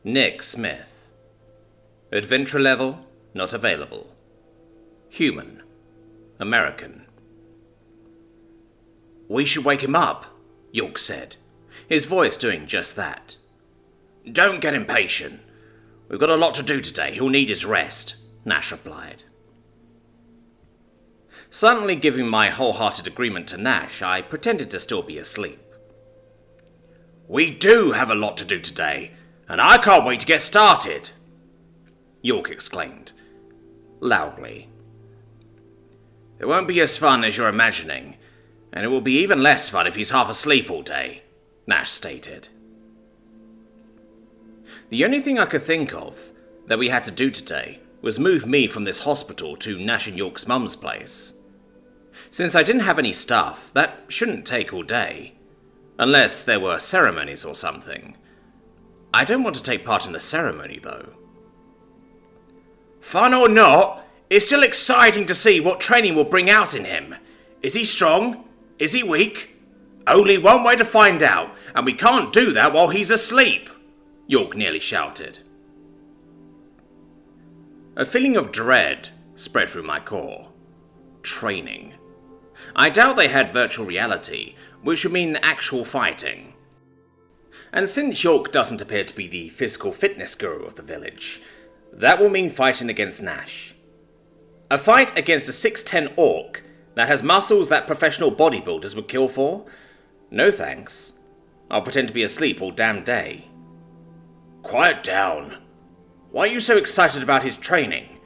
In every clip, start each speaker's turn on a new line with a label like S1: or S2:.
S1: Nick Smith. Adventure level, not available. Human. American.
S2: We should wake him up, York said, his voice doing just that. Don't get impatient. We've got a lot to do today. He'll need his rest, Nash replied.
S1: Suddenly giving my wholehearted agreement to Nash, I pretended to still be asleep.
S2: We do have a lot to do today, and I can't wait to get started, York exclaimed, loudly. It won't be as fun as you're imagining, and it will be even less fun if he's half asleep all day, Nash stated.
S1: The only thing I could think of that we had to do today was move me from this hospital to Nash and York's mum's place. Since I didn't have any staff, that shouldn't take all day, unless there were ceremonies or something. I don't want to take part in the ceremony, though.
S2: Fun or not, it's still exciting to see what training will bring out in him. Is he strong? Is he weak? Only one way to find out, and we can't do that while he's asleep, York nearly shouted.
S1: A feeling of dread spread through my core. Training. I doubt they had virtual reality, which would mean actual fighting. And since York doesn't appear to be the physical fitness guru of the village, that will mean fighting against Nash. A fight against a 6'10" orc that has muscles that professional bodybuilders would kill for? No thanks. I'll pretend to be asleep all damn day.
S2: Quiet down. Why are you so excited about his training?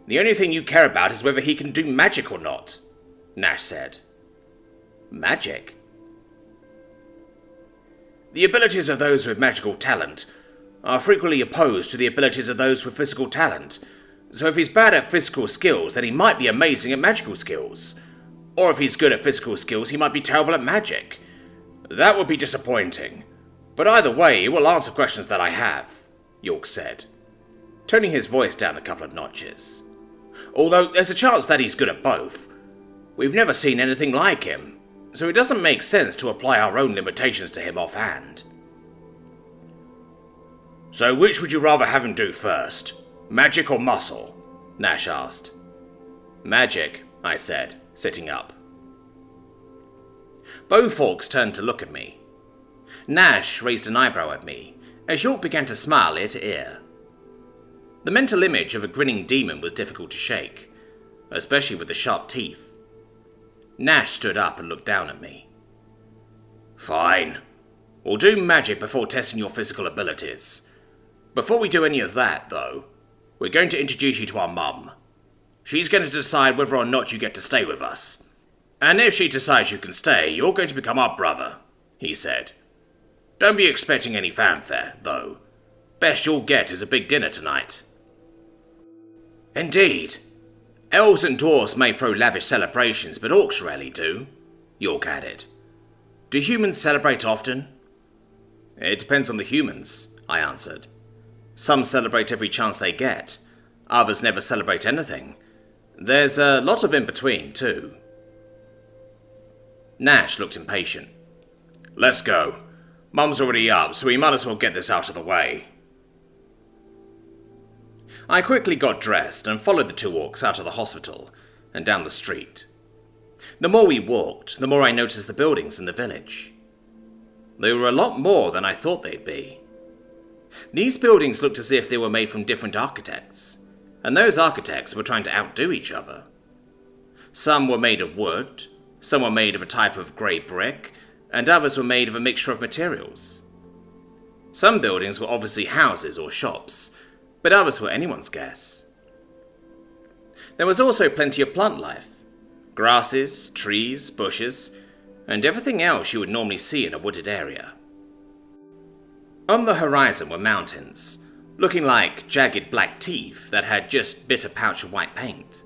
S2: The only thing you care about is whether he can do magic or not, Nash said.
S1: Magic?
S2: The abilities of those with magical talent are frequently opposed to the abilities of those with physical talent, so if he's bad at physical skills, then he might be amazing at magical skills. Or if he's good at physical skills, he might be terrible at magic. That would be disappointing. But either way, it will answer questions that I have, York said, turning his voice down a couple of notches. Although there's a chance that he's good at both. We've never seen anything like him, so it doesn't make sense to apply our own limitations to him offhand. So which would you rather have him do first? Magic or muscle? Nash asked.
S1: Magic, I said, sitting up. Both orcs turned to look at me. Nash raised an eyebrow at me, as York began to smile ear to ear. The mental image of a grinning demon was difficult to shake, especially with the sharp teeth. Nash stood up and looked down at me. Fine. We'll do magic before testing your physical abilities. Before we do any of that, though, we're going to introduce you to our mum. She's going to decide whether or not you get to stay with us. And if she decides you can stay, you're going to become our brother, he said. Don't be expecting any fanfare, though. Best you'll get is a big dinner tonight. Indeed. Elves and dwarves may throw lavish celebrations, but orcs rarely do, York added. Do humans celebrate often? It depends on the humans, I answered. Some celebrate every chance they get. Others never celebrate anything. There's a lot of in between, too. Nash looked impatient. Let's go. Mum's already up, so we might as well get this out of the way. I quickly got dressed and followed the two orcs out of the hospital and down the street. The more we walked, the more I noticed the buildings in the village. They were a lot more than I thought they'd be. These buildings looked as if they were made from different architects, and those architects were trying to outdo each other. Some were made of wood, some were made of a type of grey brick, and others were made of a mixture of materials. Some buildings were obviously houses or shops, but others were anyone's guess. There was also plenty of plant life. Grasses, trees, bushes, and everything else you would normally see in a wooded area. On the horizon were mountains, looking like jagged black teeth that had just bit a pouch of white paint.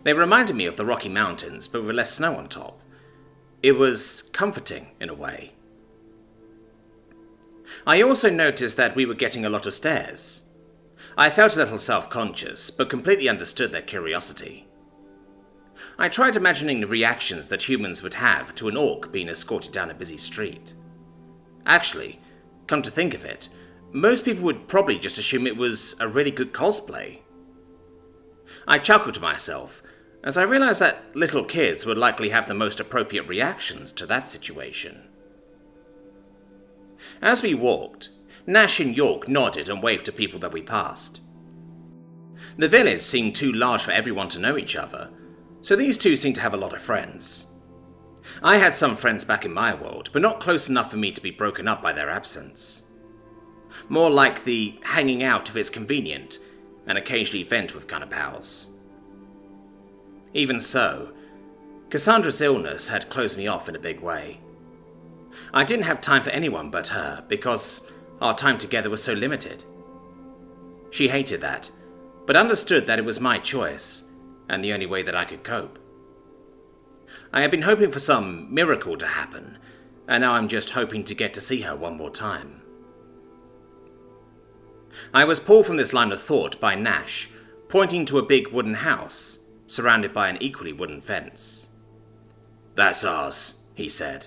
S1: They reminded me of the Rocky Mountains, but with less snow on top. It was comforting in a way. I also noticed that we were getting a lot of stares. I felt a little self-conscious, but completely understood their curiosity. I tried imagining the reactions that humans would have to an orc being escorted down a busy street. Actually, come to think of it, most people would probably just assume it was a really good cosplay. I chuckled to myself, as I realised that little kids would likely have the most appropriate reactions to that situation. As we walked, Nash and York nodded and waved to people that we passed. The village seemed too large for everyone to know each other, so these two seemed to have a lot of friends. I had some friends back in my world, but not close enough for me to be broken up by their absence. More like the hanging out if it's convenient, and occasionally vent with kind of pals. Even so, Cassandra's illness had closed me off in a big way. I didn't have time for anyone but her, because our time together was so limited. She hated that, but understood that it was my choice, and the only way that I could cope. I had been hoping for some miracle to happen, and now I'm just hoping to get to see her one more time. I was pulled from this line of thought by Nash, pointing to a big wooden house, surrounded by an equally wooden fence.
S2: "That's ours," he said.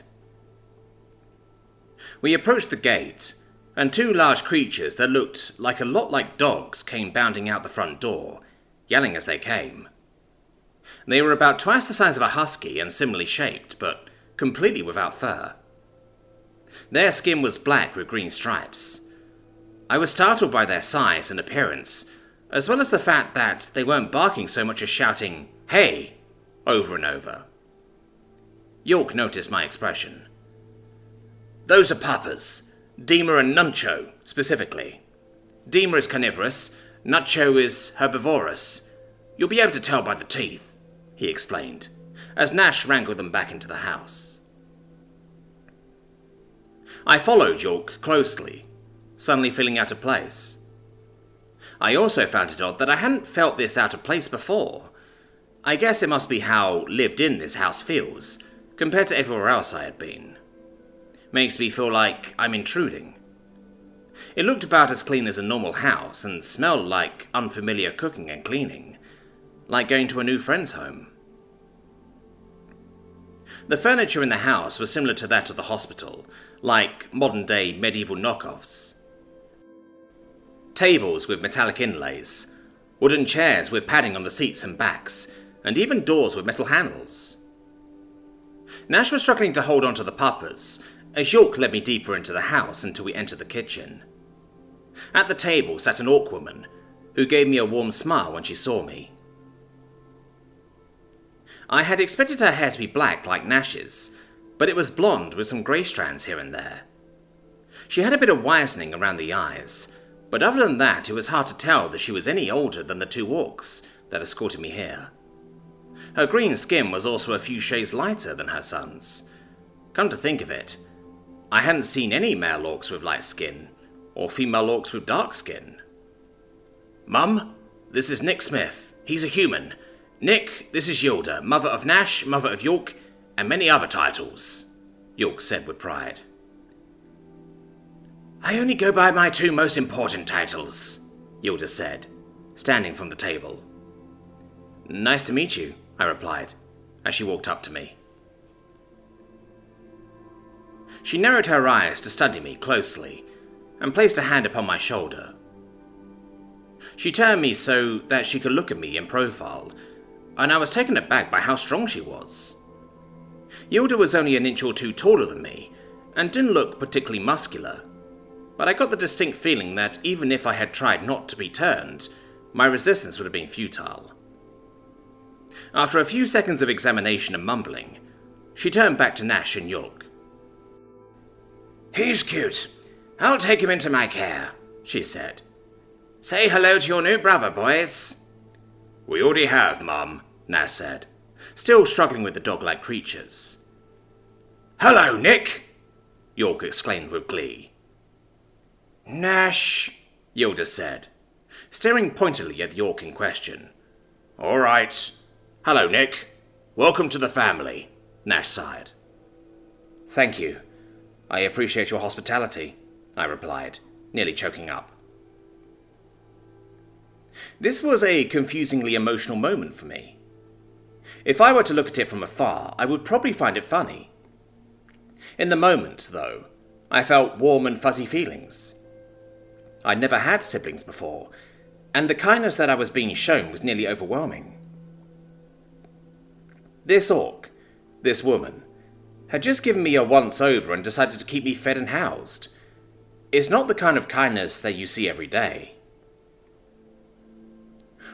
S1: We approached the gate, and two large creatures that looked like a lot like dogs came bounding out the front door, yelling as they came. They were about twice the size of a husky and similarly shaped, but completely without fur. Their skin was black with green stripes. I was startled by their size and appearance, as well as the fact that they weren't barking so much as shouting, "Hey!" over and over. York noticed my expression.
S2: "Those are puppers. Dima and Nuncho, specifically. Dima is carnivorous, Nuncho is herbivorous. You'll be able to tell by the teeth," he explained, as Nash wrangled them back into the house. I followed York closely, suddenly feeling out of place. I also found it odd that I hadn't felt this out of place before. I guess it must be how lived in this house feels, compared to everywhere else I had been. Makes me feel like I'm intruding. It looked about as clean as a normal house and smelled like unfamiliar cooking and cleaning, like going to a new friend's home. The furniture in the house was similar to that of the hospital, like modern-day medieval knockoffs. Tables with metallic inlays, wooden chairs with padding on the seats and backs, and even doors with metal handles. Nash was struggling to hold on to the puppers, as York led me deeper into the house until we entered the kitchen. At the table sat an orc woman, who gave me a warm smile when she saw me. I had expected her hair to be black like Nash's, but it was blonde with some grey strands here and there. She had a bit of wizening around the eyes, but other than that it was hard to tell that she was any older than the two orcs that escorted me here. Her green skin was also a few shades lighter than her son's. Come to think of it, I hadn't seen any male orcs with light skin, or female orcs with dark skin. "Mum, this is Nick Smith. He's a human. Nick, this is Yilda, mother of Nash, mother of York, and many other titles," York said with pride. "I only go by my two most important titles," Yilda said, standing from the table.
S1: "Nice to meet you," I replied, as she walked up to me. She narrowed her eyes to study me closely, and placed a hand upon my shoulder. She turned me so that she could look at me in profile, and I was taken aback by how strong she was. Yilda was only an inch or two taller than me, and didn't look particularly muscular, but I got the distinct feeling that even if I had tried not to be turned, my resistance would have been futile. After a few seconds of examination and mumbling, she turned back to Nash and York.
S2: "He's cute. I'll take him into my care," she said. "Say hello to your new brother, boys."
S1: "We already have, Mum," Nash said, still struggling with the dog-like creatures.
S2: "Hello, Nick,"
S1: York exclaimed with glee.
S2: "Nash,"
S1: Yilda said, staring pointedly at the orc in question.
S2: "All right. Hello, Nick. Welcome to the family," Nash sighed.
S1: "Thank you. I appreciate your hospitality," I replied, nearly choking up. This was a confusingly emotional moment for me. If I were to look at it from afar, I would probably find it funny. In the moment, though, I felt warm and fuzzy feelings. I'd never had siblings before, and the kindness that I was being shown was nearly overwhelming. This orc, this woman, had just given me a once-over and decided to keep me fed and housed. It's not the kind of kindness that you see every day.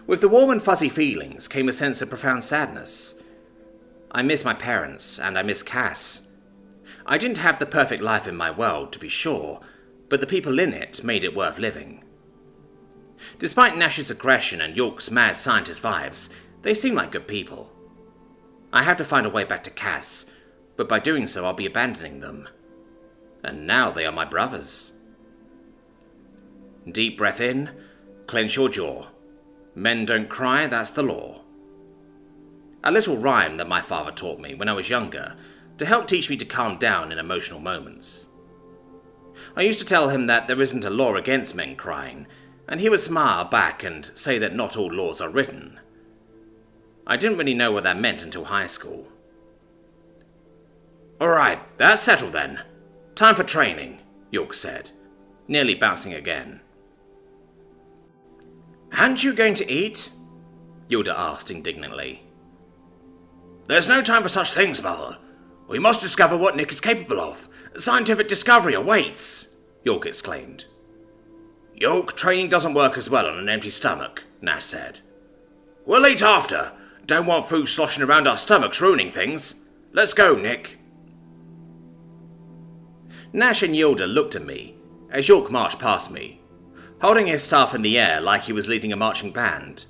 S1: With the warm and fuzzy feelings came a sense of profound sadness. I miss my parents, and I miss Cass. I didn't have the perfect life in my world, to be sure, but the people in it made it worth living. Despite Nash's aggression and York's mad scientist vibes, they seem like good people. I have to find a way back to Cass, but by doing so I'll be abandoning them. And now they are my brothers. Deep breath in, clench your jaw. Men don't cry, that's the law. A little rhyme that my father taught me when I was younger to help teach me to calm down in emotional moments. I used to tell him that there isn't a law against men crying, and he would smile back and say that not all laws are written. I didn't really know what that meant until high school. "Alright, that's settled then. Time for training," York said, nearly bouncing again. "Aren't you going to eat?" Yilda asked indignantly. "There's no time for such things, Mother. We must discover what Nick is capable of. Scientific discovery awaits," York exclaimed. "York, training doesn't work as well on an empty stomach," Nash said. "We'll eat after. Don't want food sloshing around our stomachs ruining things. Let's go, Nick." Nash and Yilda looked at me as York marched past me, holding his staff in the air like he was leading a marching band.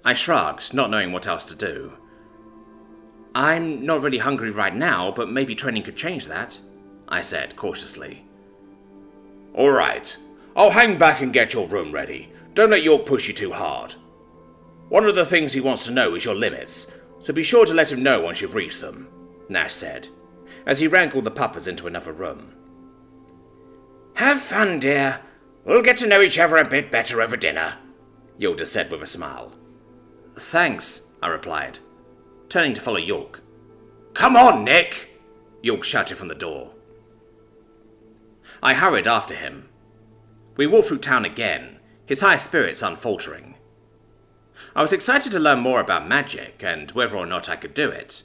S1: I shrugged, not knowing what else to do. "I'm not really hungry right now, but maybe training could change that," I said cautiously. "Alright, I'll hang back and get your room ready. Don't let York push you too hard. One of the things he wants to know is your limits, so be sure to let him know once you've reached them," Nash said, as he wrangled the puppers into another room. "Have fun, dear. We'll get to know each other a bit better over dinner," Yilda said with a smile. "Thanks," I replied, turning to follow York. "Come on, Nick!" York shouted from the door. I hurried after him. We walked through town again, his high spirits unfaltering. I was excited to learn more about magic and whether or not I could do it.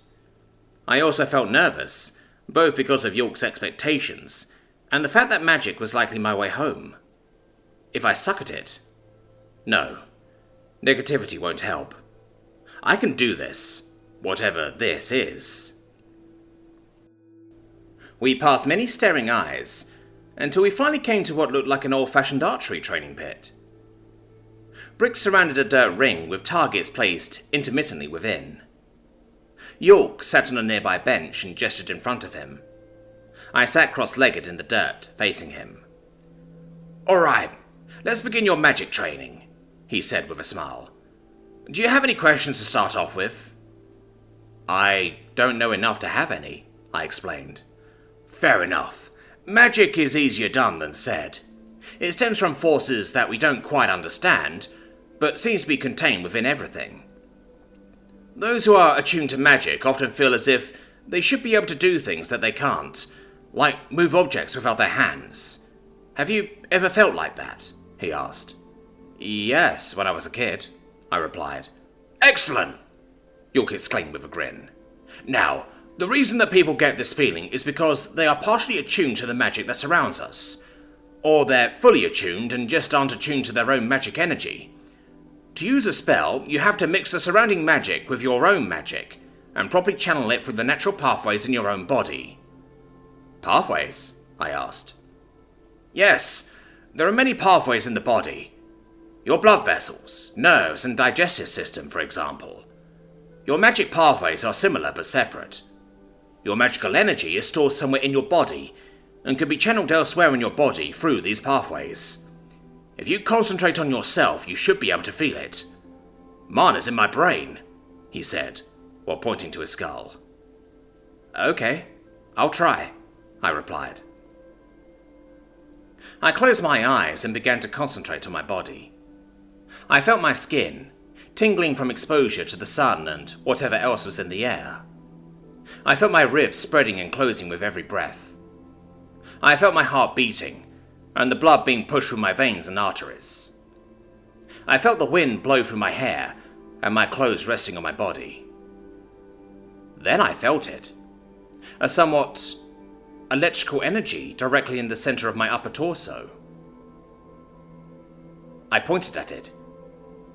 S1: I also felt nervous, both because of York's expectations and the fact that magic was likely my way home. If I suck at it? No. Negativity won't help. I can do this, whatever this is. We passed many staring eyes, until we finally came to what looked like an old-fashioned archery training pit. Bricks surrounded a dirt ring with targets placed intermittently within. York sat on a nearby bench and gestured in front of him. I sat cross-legged in the dirt, facing him. "Alright, let's begin your magic training," he said with a smile. "Do you have any questions to start off with?" "I don't know enough to have any," I explained. "Fair enough. Magic is easier done than said. It stems from forces that we don't quite understand, but seems to be contained within everything. Those who are attuned to magic often feel as if they should be able to do things that they can't, like move objects without their hands. Have you ever felt like that?" he asked. "Yes, when I was a kid," I replied. "Excellent!" York exclaimed with a grin. "Now, the reason that people get this feeling is because they are partially attuned to the magic that surrounds us, or they're fully attuned and just aren't attuned to their own magic energy. To use a spell, you have to mix the surrounding magic with your own magic, and properly channel it through the natural pathways in your own body." "Pathways?" I asked. "Yes, there are many pathways in the body. Your blood vessels, nerves, and digestive system, for example. Your magic pathways are similar but separate. Your magical energy is stored somewhere in your body, and can be channeled elsewhere in your body through these pathways. If you concentrate on yourself, you should be able to feel it. Mine is in my brain," he said, while pointing to his skull. "Okay, I'll try," I replied. I closed my eyes and began to concentrate on my body. I felt my skin, tingling from exposure to the sun and whatever else was in the air. I felt my ribs spreading and closing with every breath. I felt my heart beating, and the blood being pushed through my veins and arteries. I felt the wind blow through my hair and my clothes resting on my body. Then I felt it. A somewhat electrical energy directly in the center of my upper torso. I pointed at it.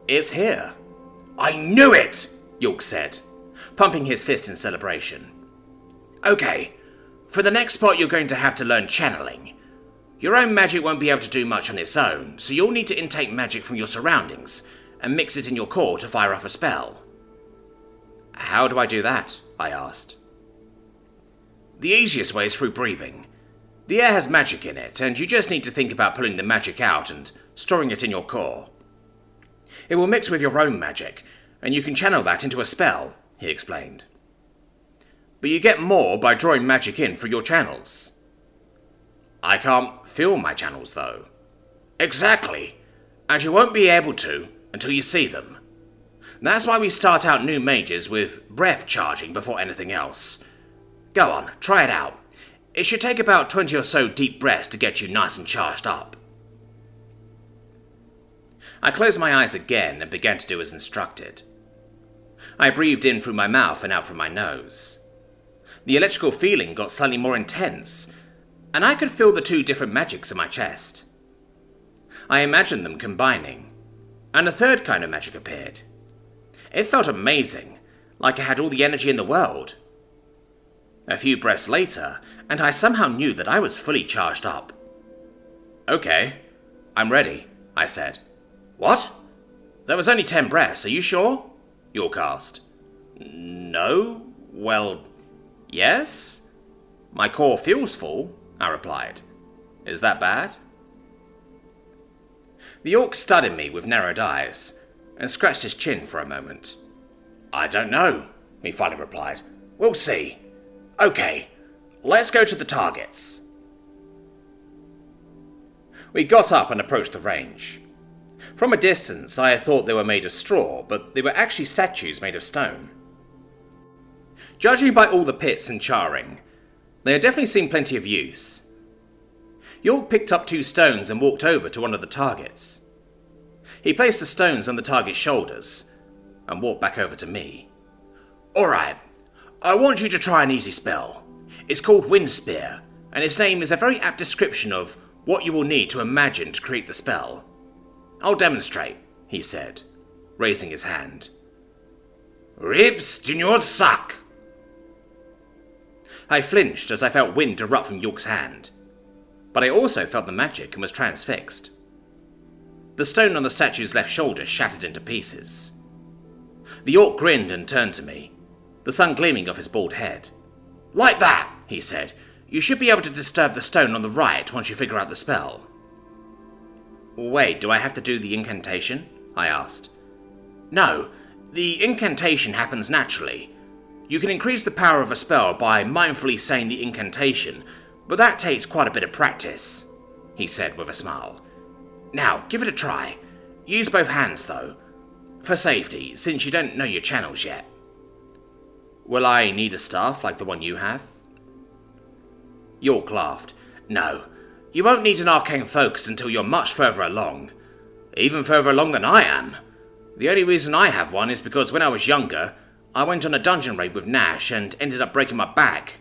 S1: "It's here."
S2: "I knew it!"
S1: York said, pumping his fist in celebration.
S2: "Okay, for the next part you're going to have to learn channeling. Your own magic won't be able to do much on its own, so you'll need to intake magic from your surroundings and mix it in your core to fire off a spell."
S1: "How do I do that?" I asked.
S2: "The easiest way is through breathing. The air has magic in it, and you just need to think about pulling the magic out and storing it in your core. It will mix with your own magic, and you can channel that into a spell," he explained. "But you get more by drawing magic in through your channels."
S1: "I can't feel my channels, though."
S2: "Exactly, and you won't be able to until you see them. That's why we start out new mages with breath charging before anything else. Go on, try it out. It should take about 20 or so deep breaths to get you nice and charged up."
S1: I closed my eyes again and began to do as instructed. I breathed in through my mouth and out through my nose. The electrical feeling got slightly more intense, and I could feel the two different magics in my chest. I imagined them combining, and a third kind of magic appeared. It felt amazing, like I had all the energy in the world. A few breaths later, and I somehow knew that I was fully charged up. "Okay, I'm ready," I said.
S2: "What? That was only 10 breaths, are you sure?"
S1: York asked. "No, well, yes. My core feels full," I replied. "Is that bad?" The York studied me with narrowed eyes and scratched his chin for a moment.
S2: "I don't know," he finally replied. "We'll see. Okay, let's go to the targets."
S1: We got up and approached the range. From a distance, I had thought they were made of straw, but they were actually statues made of stone. Judging by all the pits and charring, they had definitely seen plenty of use. York picked up 2 stones and walked over to one of the targets. He placed the stones on the target's shoulders and walked back over to me.
S2: "Alright, I want you to try an easy spell. It's called Wind Spear, and its name is a very apt description of what you will need to imagine to create the spell. I'll demonstrate," he said, raising his hand. "Ribs in your sack."
S1: I flinched as I felt wind erupt from York's hand, but I also felt the magic and was transfixed. The stone on the statue's left shoulder shattered into pieces. The York grinned and turned to me, the sun gleaming off his bald head.
S2: "Like that," he said. "You should be able to disturb the stone on the right once you figure out the spell."
S1: "Wait, do I have to do the incantation?" I asked.
S2: "No, the incantation happens naturally. You can increase the power of a spell by mindfully saying the incantation, but that takes quite a bit of practice," he said with a smile. "Now, give it a try. Use both hands, though, for safety, since you don't know your channels yet."
S1: "Will I need a staff like the one you have?"
S2: York laughed. "No, you won't need an arcane focus until you're much further along. Even further along than I am. The only reason I have one is because when I was younger, I went on a dungeon raid with Nash and ended up breaking my back.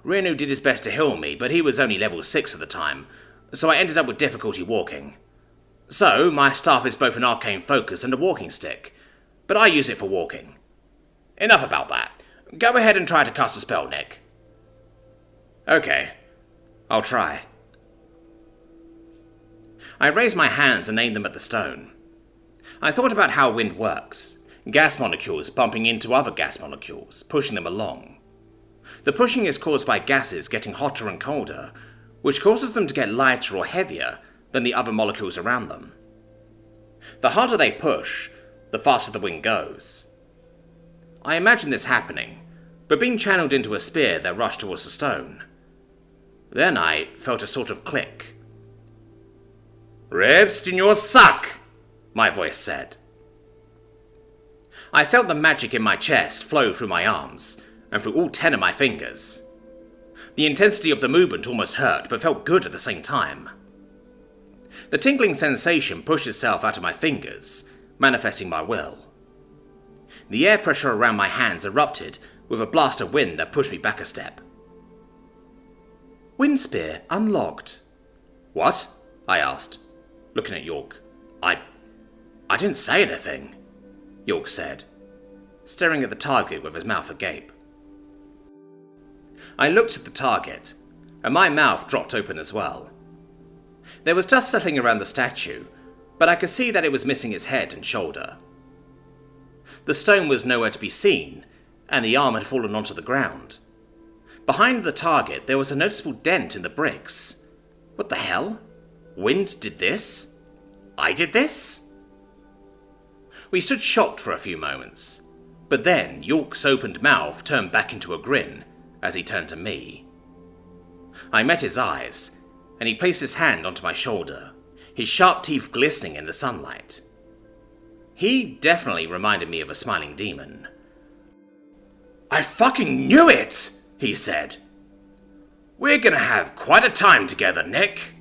S2: Renu did his best to heal me, but he was only level 6 at the time, so I ended up with difficulty walking. So, my staff is both an arcane focus and a walking stick, but I use it for walking. Enough about that. Go ahead and try to cast a spell, Nick."
S1: "Okay, I'll try." I raised my hands and aimed them at the stone. I thought about how wind works. Gas molecules bumping into other gas molecules, pushing them along. The pushing is caused by gases getting hotter and colder, which causes them to get lighter or heavier than the other molecules around them. The harder they push, the faster the wind goes. I imagined this happening, but being channeled into a spear that rushed towards the stone. Then I felt a sort of click.
S2: "Ribs in your sack," my voice said.
S1: I felt the magic in my chest flow through my arms and through all 10 of my fingers. The intensity of the movement almost hurt, but felt good at the same time. The tingling sensation pushed itself out of my fingers, manifesting my will. The air pressure around my hands erupted with a blast of wind that pushed me back a step. Wind spear unlocked.
S2: What? I asked, looking at York. I didn't say anything, York said, staring at the target with his mouth agape. I looked at the target, and my mouth dropped open as well. There was dust settling around the statue, but I could see that it was missing its head and shoulder. The stone was nowhere to be seen, and the arm had fallen onto the ground. Behind the target, there was a noticeable dent in the bricks. What the hell? Wind did this? I did this? We stood shocked for a few moments, but then York's opened mouth turned back into a grin as he turned to me. I met his eyes, and he placed his hand onto my shoulder, his sharp teeth glistening in the sunlight. He definitely reminded me of a smiling demon. I fucking knew it, he said. We're gonna have quite a time together, Nick.